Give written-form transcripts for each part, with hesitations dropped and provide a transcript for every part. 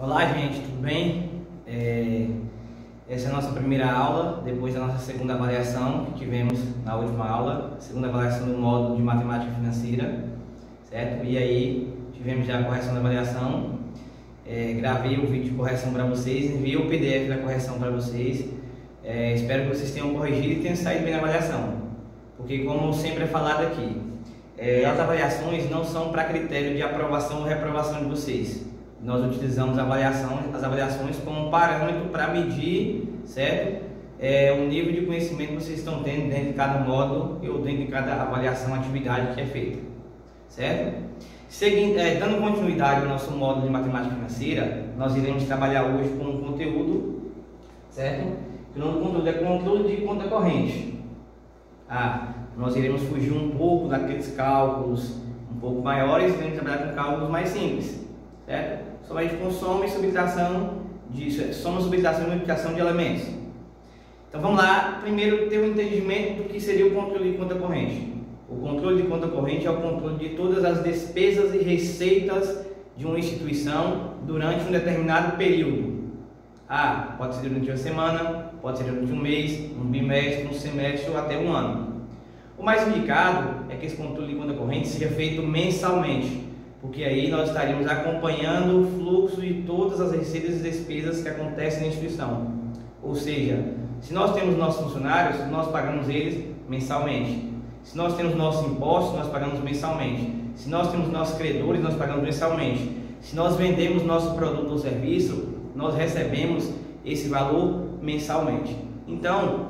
Olá, gente, tudo bem? Essa é a nossa primeira aula, depois da nossa segunda avaliação que tivemos na última aula, segunda avaliação do módulo de matemática financeira, certo? E aí tivemos já a correção da avaliação, gravei o vídeo de correção para vocês, enviei o PDF da correção para vocês, espero que vocês tenham corrigido e tenham saído bem na avaliação, porque como sempre é falado aqui, as avaliações não são para critério de aprovação ou reprovação de vocês. Nós utilizamos as avaliações como parâmetro para medir, certo? O nível de conhecimento que vocês estão tendo dentro de cada módulo ou dentro de cada avaliação, atividade que é feita, certo? Dando continuidade ao nosso módulo de matemática financeira, nós iremos trabalhar hoje com um conteúdo, certo? O nome do conteúdo é controle de conta corrente. Nós iremos fugir um pouco daqueles cálculos um pouco maiores e iremos trabalhar com cálculos mais simples, certo? Somente com soma e subtração e multiplicação de elementos. Então vamos lá, primeiro ter um entendimento do que seria o controle de conta corrente. O controle de conta corrente é o controle de todas as despesas e receitas de uma instituição durante um determinado período. Pode ser durante uma semana, pode ser durante um mês, um bimestre, um semestre ou até um ano. O mais indicado é que esse controle de conta corrente seja feito mensalmente, porque aí nós estaríamos acompanhando o fluxo de todas as receitas e despesas que acontecem na instituição. Ou seja, se nós temos nossos funcionários, nós pagamos eles mensalmente. Se nós temos nossos impostos, nós pagamos mensalmente. Se nós temos nossos credores, nós pagamos mensalmente. Se nós vendemos nosso produto ou serviço, nós recebemos esse valor mensalmente. Então,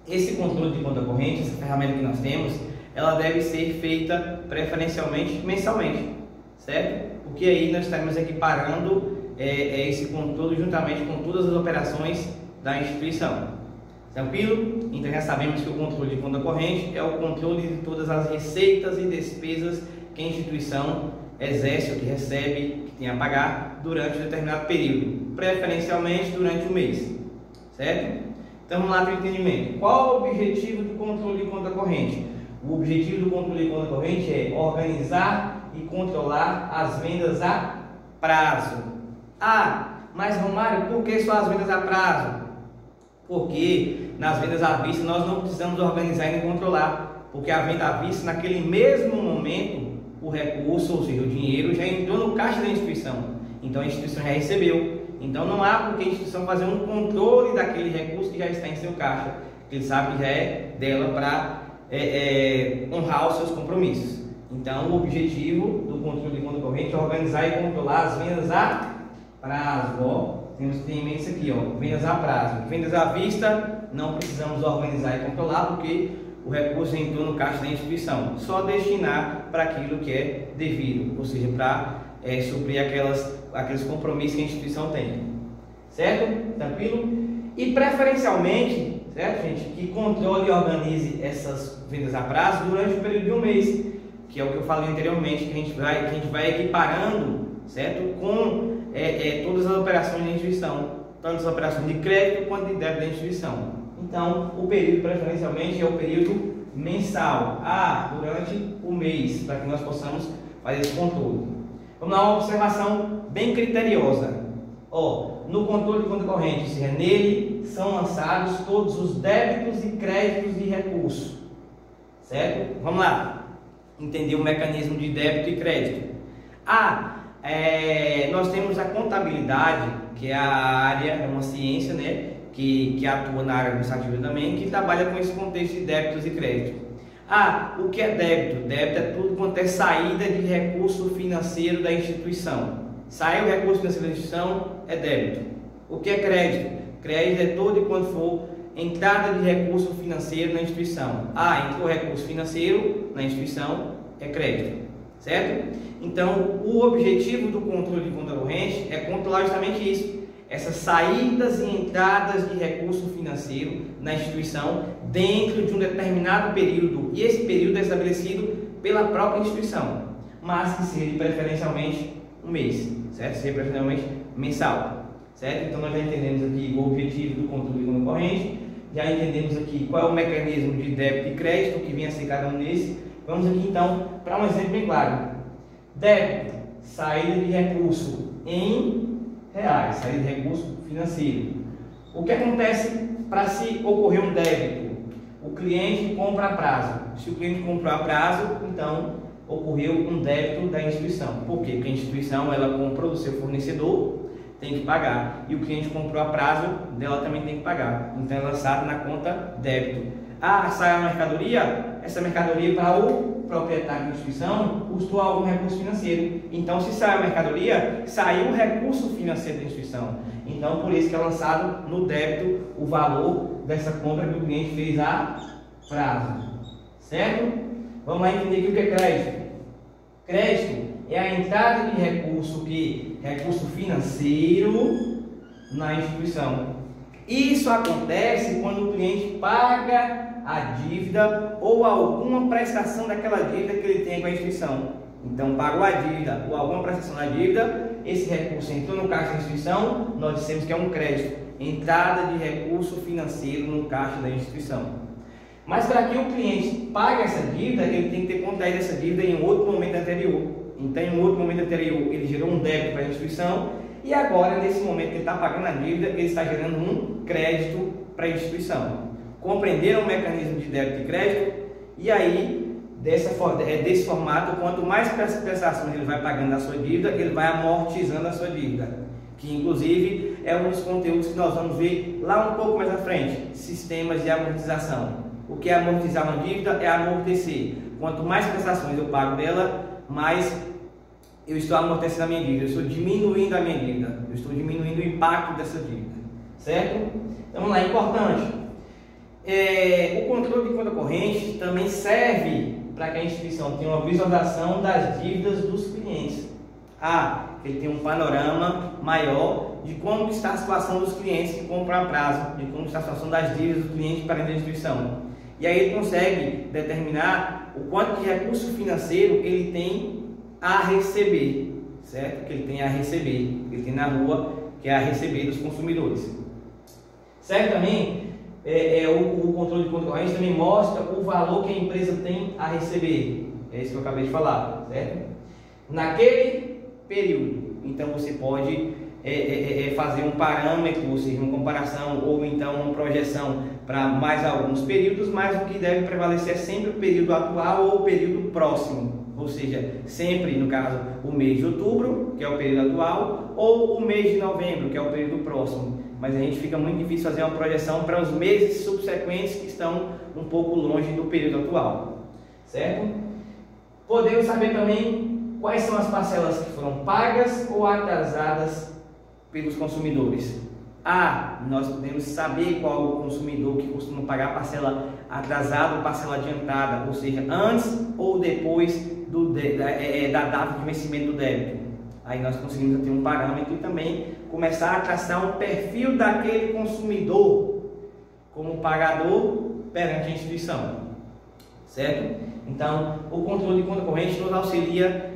esse controle de conta corrente, essa ferramenta que nós temos, ela deve ser feita preferencialmente mensalmente, certo? Porque aí nós estaremos equiparando esse controle juntamente com todas as operações da instituição. Tranquilo? Então já sabemos que o controle de conta corrente é o controle de todas as receitas e despesas que a instituição exerce ou que recebe, que tem a pagar durante um determinado período, preferencialmente durante o mês, certo? Então vamos lá para o entendimento. Qual o objetivo do controle de conta corrente? O objetivo do controle de conta corrente é organizar e controlar as vendas a prazo. Mas Romário, por que só as vendas a prazo? Porque nas vendas à vista nós não precisamos organizar e controlar, porque a venda à vista, naquele mesmo momento, o recurso, ou seja, o dinheiro, já entrou no caixa da instituição. Então a instituição já recebeu. Então não há por que a instituição fazer um controle daquele recurso que já está em seu caixa, que ele sabe que já é dela para honrar os seus compromissos. Então o objetivo do controle de conta corrente é organizar e controlar as vendas a prazo. Temos que ter em mente isso aqui, vendas a prazo. Vendas à vista não precisamos organizar e controlar, porque o recurso entrou no caixa da instituição. Só destinar para aquilo que é devido, ou seja, para suprir aqueles compromissos que a instituição tem, certo? Tranquilo? E preferencialmente, certo, gente, que controle e organize essas vendas a prazo durante o período de um mês, que é o que eu falei anteriormente, que a gente vai equiparando, certo, com todas as operações da instituição, tanto as operações de crédito quanto de débito da instituição. Então, o período preferencialmente é o período mensal, durante o mês, para que nós possamos fazer esse controle. Vamos dar uma observação bem criteriosa. No controle de conta corrente, ou seja, nele são lançados todos os débitos e créditos de recurso, certo? Vamos lá, entender o mecanismo de débito e crédito. Nós temos a contabilidade, que é a área, é uma ciência, né, que atua na área administrativa também, que trabalha com esse contexto de débitos e créditos. O que é débito? Débito é tudo quanto é saída de recurso financeiro da instituição. Saiu o recurso financeiro da instituição, é débito. O que é crédito? Crédito é todo e quanto for entrada de recurso financeiro na instituição. Entrou recurso financeiro na instituição, é crédito, certo? Então, o objetivo do controle de conta corrente é controlar justamente isso, essas saídas e entradas de recurso financeiro na instituição dentro de um determinado período, e esse período é estabelecido pela própria instituição, mas que seja preferencialmente um mês, certo? Seja preferencialmente mensal, certo? Então nós já entendemos aqui o objetivo do controle de conta corrente, já entendemos aqui qual é o mecanismo de débito e crédito que vem a ser cada um desses. Vamos aqui então para um exemplo bem claro. Débito, saída de recurso em saída de recurso financeiro. O que acontece para se ocorrer um débito? O cliente compra a prazo. Se o cliente comprou a prazo, então ocorreu um débito da instituição. Por quê? Porque a instituição ela comprou do seu fornecedor, tem que pagar, e o cliente comprou a prazo, dela também tem que pagar. Então é lançado na conta débito. Sai a mercadoria, essa mercadoria para o proprietário da instituição custou algum recurso financeiro. Então, se saiu a mercadoria, saiu o recurso financeiro da instituição. Então, por isso que é lançado no débito o valor dessa compra que o cliente fez a prazo. Certo? Vamos lá entender aqui o que é crédito. Crédito é a entrada de recurso financeiro na instituição. Isso acontece quando o cliente paga a dívida ou alguma prestação daquela dívida que ele tem com a instituição. Então, pagou a dívida ou alguma prestação da dívida, esse recurso entrou no caixa da instituição, nós dissemos que é um crédito, entrada de recurso financeiro no caixa da instituição. Mas para que o cliente pague essa dívida, ele tem que ter contraído essa dívida em outro momento anterior. Então, em um outro momento anterior, ele gerou um débito para a instituição e agora, nesse momento que ele está pagando a dívida, ele está gerando um crédito para a instituição. Compreenderam o mecanismo de débito e crédito? E aí, desse formato, quanto mais prestações ele vai pagando a sua dívida, ele vai amortizando a sua dívida. Que, inclusive, é um dos conteúdos que nós vamos ver lá um pouco mais à frente. Sistemas de amortização. O que é amortizar uma dívida? É amortecer. Quanto mais prestações eu pago dela, mais eu estou amortecendo a minha dívida, eu estou diminuindo a minha dívida, eu estou diminuindo o impacto dessa dívida, certo? Então vamos lá, importante. O controle de conta corrente também serve para que a instituição tenha uma visualização das dívidas dos clientes. Ele tem um panorama maior de como está a situação dos clientes que compram a prazo, de como está a situação das dívidas dos clientes para dentro da instituição. E aí ele consegue determinar o quanto de recurso financeiro ele tem a receber, certo? Que ele tem a receber, ele tem na rua, que é a receber dos consumidores. Certo? Também, o controle de conta corrente também mostra o valor que a empresa tem a receber. É isso que eu acabei de falar, certo? Naquele período. Então você pode fazer um parâmetro, ou seja, uma comparação, ou então uma projeção para mais alguns períodos, mas o que deve prevalecer é sempre o período atual ou o período próximo. Ou seja, sempre, no caso, o mês de outubro, que é o período atual, ou o mês de novembro, que é o período próximo. Mas a gente fica muito difícil fazer uma projeção para os meses subsequentes que estão um pouco longe do período atual. Certo? Podemos saber também quais são as parcelas que foram pagas ou atrasadas pelos consumidores. Nós podemos saber qual o consumidor que costuma pagar parcela atrasada ou parcela adiantada, ou seja, antes ou depois da data de vencimento do débito. Aí nós conseguimos ter um parâmetro e também começar a traçar um perfil daquele consumidor como pagador perante a instituição, certo? Então, o controle de conta corrente nos auxilia,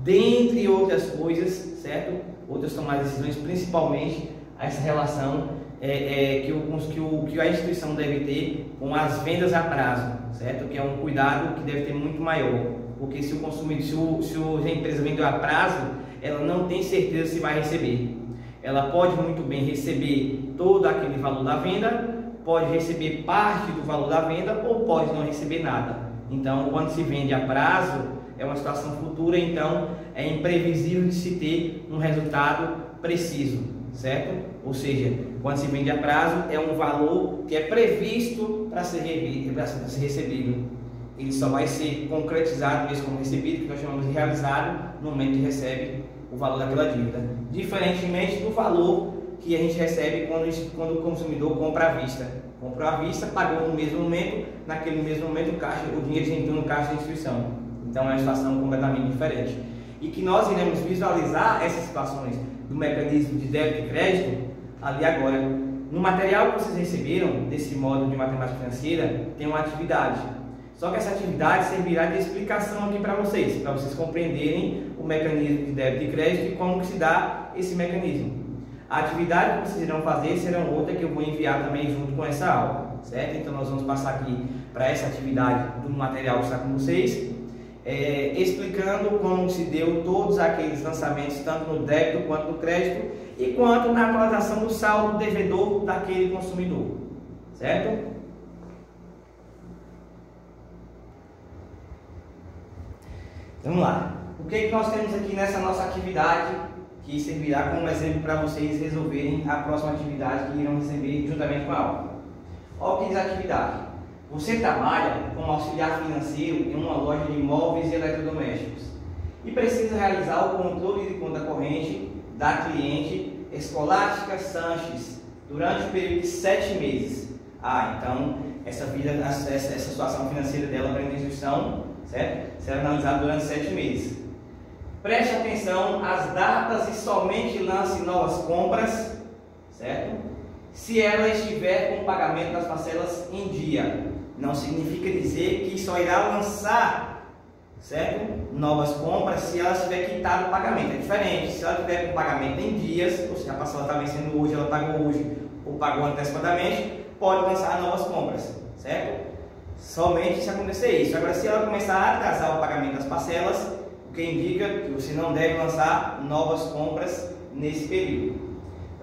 dentre outras coisas, certo? Outras tomadas de decisões, principalmente a essa relação que a instituição deve ter com as vendas a prazo, certo? Que é um cuidado que deve ter muito maior, porque se o consumidor, se a empresa vendeu a prazo, ela não tem certeza se vai receber. Ela pode muito bem receber todo aquele valor da venda, pode receber parte do valor da venda ou pode não receber nada. Então, quando se vende a prazo, é uma situação futura, então é imprevisível de se ter um resultado preciso, certo? Ou seja, quando se vende a prazo, é um valor que é previsto para ser recebido. Ele só vai ser concretizado mesmo como recebido, que nós chamamos de realizado, no momento que recebe o valor daquela dívida. Diferentemente do valor que a gente recebe quando o consumidor compra à vista. Comprou à vista, pagou no mesmo momento, naquele mesmo momento o dinheiro entrou no caixa da instituição. Então é uma situação completamente diferente. E que nós iremos visualizar essas situações do mecanismo de débito e crédito ali agora. No material que vocês receberam desse módulo de matemática financeira, tem uma atividade. Só que essa atividade servirá de explicação aqui para vocês compreenderem o mecanismo de débito e crédito e como que se dá esse mecanismo. A atividade que vocês irão fazer será outra que eu vou enviar também junto com essa aula, certo? Então nós vamos passar aqui para essa atividade do material que está com vocês explicando como se deu todos aqueles lançamentos, tanto no débito quanto no crédito, e quanto na atualização do saldo devedor daquele consumidor, certo? Vamos lá. O que nós temos aqui nessa nossa atividade, que servirá como exemplo para vocês resolverem a próxima atividade que irão receber juntamente com a aula. Olha o que diz a atividade. Você trabalha como auxiliar financeiro em uma loja de imóveis e eletrodomésticos e precisa realizar o controle de conta corrente da cliente Escolástica Sanches durante um período de 7 meses. Então essa situação financeira dela para a instituição, certo? Será analisada durante 7 meses. Preste atenção às datas e somente lance novas compras, certo? Se ela estiver com o pagamento das parcelas em dia. Não significa dizer que só irá lançar, certo? Novas compras se ela estiver quitado o pagamento. É diferente. Se ela estiver com o pagamento em dias, ou seja, a parcela está vencendo hoje, ela pagou hoje ou pagou antecipadamente, pode lançar novas compras, certo? Somente se acontecer isso. Agora, se ela começar a atrasar o pagamento das parcelas, o que indica que você não deve lançar novas compras nesse período.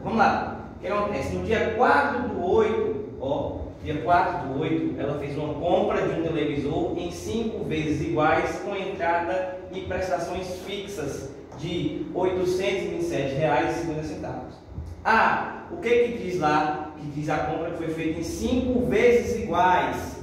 Vamos lá. O que acontece? No dia 4/8, dia 4/8, ela fez uma compra de um televisor em 5 vezes iguais com entrada e prestações fixas de R$ 827,50. O que diz lá? Que diz a compra que foi feita em 5 vezes iguais,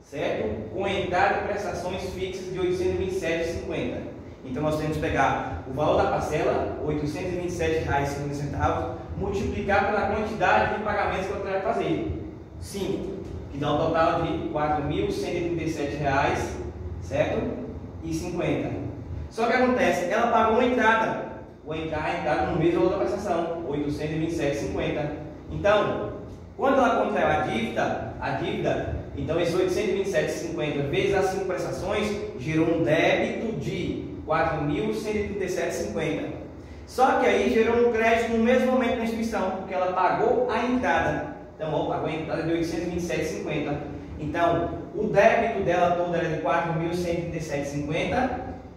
certo? Com entrada e prestações fixas de R$ 827,50. Então nós temos que pegar o valor da parcela, R$ 827,50, multiplicar pela quantidade de pagamentos que ela vai fazer. 5, que dá um total de R$ 4.137, certo? E 50. Só que acontece, ela pagou uma entrada. A entrada no mesmo valor da prestação, R$ 827,50. Então, quando ela contraiu a dívida, então esse 827,50 vezes as 5 prestações gerou um débito de R$ 4.137,50. Só que aí gerou um crédito no mesmo momento da instituição, porque ela pagou a entrada. Então, pagou a entrada de R$ 827,50. Então, o débito dela todo era de R$ 4.137,50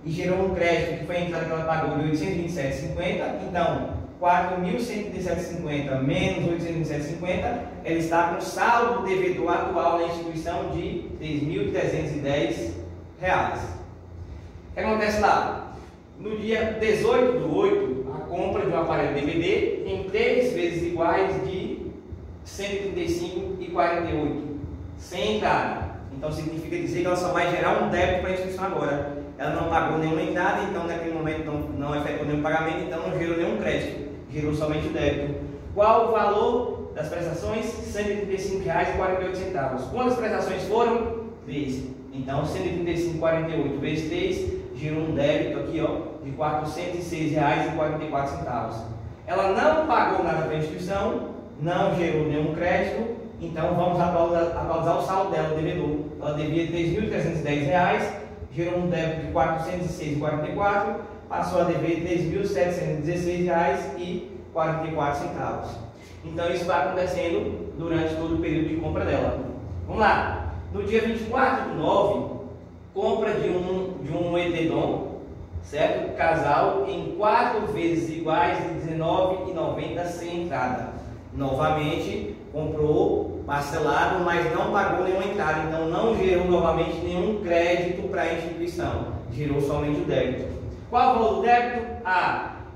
e gerou um crédito que foi a entrada que ela pagou de R$ 827,50. Então, R$ 4.137,50 menos R$ 827,50, ela está com saldo devedor atual na instituição de R$ 3.310. O que acontece lá? No dia 18/8, a compra de um aparelho DVD em 3 vezes iguais de R$ 135,48, sem entrada. Então significa dizer que ela só vai gerar um débito para a instituição agora. Ela não pagou nenhuma entrada, então naquele momento não efetuou nenhum pagamento, então não gerou nenhum crédito, gerou somente o débito. Qual o valor das prestações? R$ 135,48. Quantas prestações foram? 3. Então R$ 135,48 vezes 3 gerou um débito aqui, de R$ 406,44. Ela não pagou nada para a instituição, não gerou nenhum crédito, então vamos atualizar o saldo dela, o devedor. Ela devia R$ 3.310, gerou um débito de R$ 406,44, passou a dever R$ 3.716,44. Então isso vai acontecendo durante todo o período de compra dela. Vamos lá. No dia 24/9, compra de um edredom, certo? Casal em 4 vezes iguais de R$ 19,90 sem entrada. Novamente comprou parcelado, mas não pagou nenhuma entrada, então não gerou novamente nenhum crédito para a instituição, gerou somente o débito. Qual o valor do débito?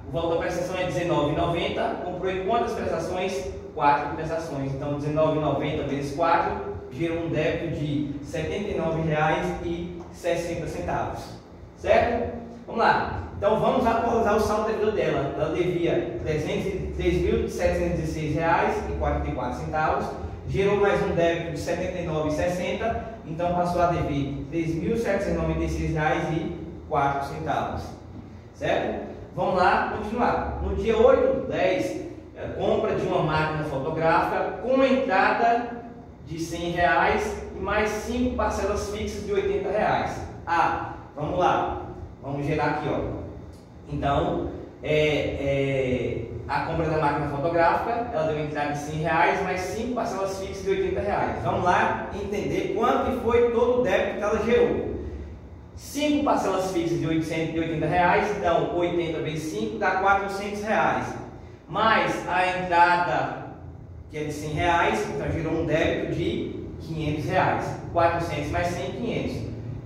O valor da prestação é R$ 19,90, comprou em quantas prestações? 4 prestações, então R$ 19,90 vezes 4 gerou um débito de R$ 79,60, certo? Vamos lá. Então vamos atualizar o saldo devedor dela. Ela devia R$ 3.716,44, gerou mais um débito de R$ 79,60, então passou a dever R$ 3.796,04, certo? Vamos lá, continuar. No dia 8/10, compra de uma máquina fotográfica com entrada de R$ 100 e mais 5 parcelas fixas de R$ 80. Vamos lá, vamos gerar aqui, Então, a compra da máquina fotográfica, ela deu entrada de R$ 100 mais 5 parcelas fixas de R$ 80. Vamos lá entender quanto foi todo o débito que ela gerou. 5 parcelas fixas de R$880, então 80 vezes 5 dá R$400. Mais a entrada, que é de R$100, então gerou um débito de R$500. 400 mais 100, 500.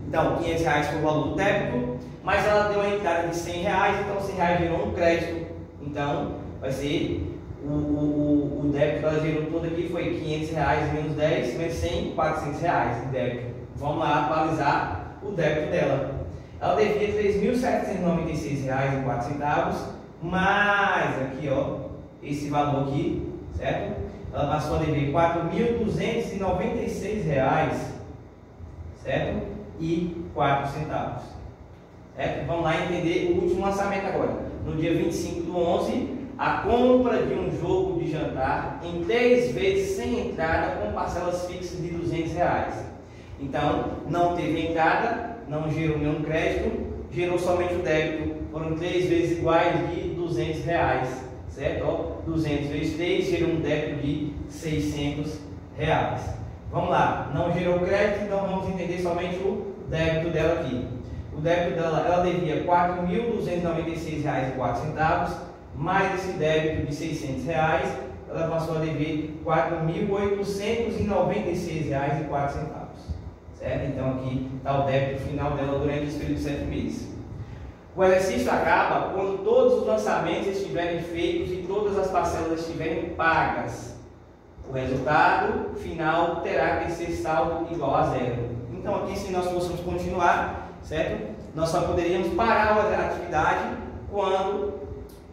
Então, R$500 foi o valor do débito, mas ela deu a entrada de R$100, então R$100 gerou um crédito. Então, vai ser o débito que ela gerou todo aqui foi R$500 menos 10, menos 100, R$400 de débito. Vamos lá atualizar o débito dela. Ela devia R$3.796,04, mais aqui, ó, esse valor aqui, certo? Ela passou a dever R$4.296, certo? E 4 centavos. Certo? Vamos lá entender o último lançamento agora. No dia 25/11, a compra de um jogo de jantar em 10 vezes sem entrada com parcelas fixas de R$200. Então, não teve entrada, não gerou nenhum crédito, gerou somente o débito. Foram 3 vezes iguais de R$200, certo? Ó, 200 vezes 3 gerou um débito de R$600. Vamos lá, não gerou crédito, então vamos entender somente o débito dela aqui. O débito dela, ela devia R$4.296,04, mais esse débito de R$600, ela passou a dever R$4.896,04. Certo? Então aqui está o débito final dela durante esse período de 7 meses. O exercício acaba quando todos os lançamentos estiverem feitos e todas as parcelas estiverem pagas. O resultado final terá que ser saldo igual a 0. Então aqui, se nós fôssemos continuar, certo? Nós só poderíamos parar a atividade quando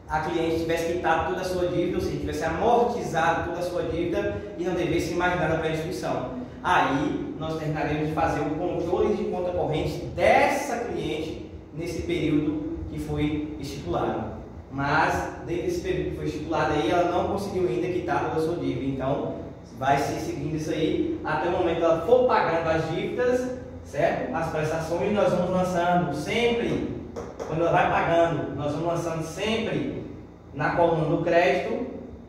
a cliente tivesse quitado toda a sua dívida, ou seja, tivesse amortizado toda a sua dívida e não devesse mais nada para a instituição. Aí nós terminaremos de fazer o controle de conta corrente dessa cliente nesse período que foi estipulado. Mas desde esse período que foi estipulado aí, ela não conseguiu ainda quitar toda a sua dívida. Então vai se seguindo isso aí até o momento que ela for pagando as dívidas, certo? As prestações nós vamos lançando sempre, quando ela vai pagando, nós vamos lançando sempre na coluna do crédito,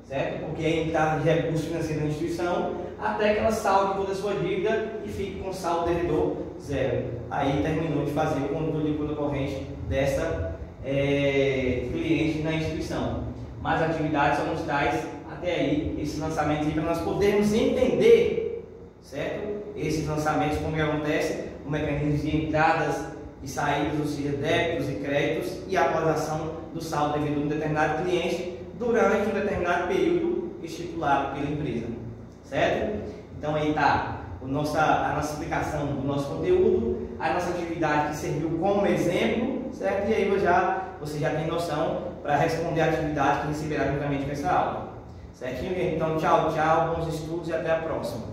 certo? Porque é a entrada de recursos financeiros na instituição, até que ela salde toda a sua dívida e fique com saldo devedor 0. Aí terminou de fazer o controle de conta corrente dessa cliente na instituição. Mas as atividades só nos traz até aí esses lançamentos para nós podermos entender, certo? Esses lançamentos, como que acontece, o mecanismo de entradas e saídas, ou seja, débitos e créditos, e a atualização do saldo devido a um determinado cliente durante um determinado período estipulado pela empresa, certo? Então aí está a nossa explicação do nosso conteúdo, a nossa atividade que serviu como exemplo, certo? E aí você já tem noção para responder a atividade que receberá juntamente com essa aula, certinho? Então tchau, tchau, bons estudos e até a próxima.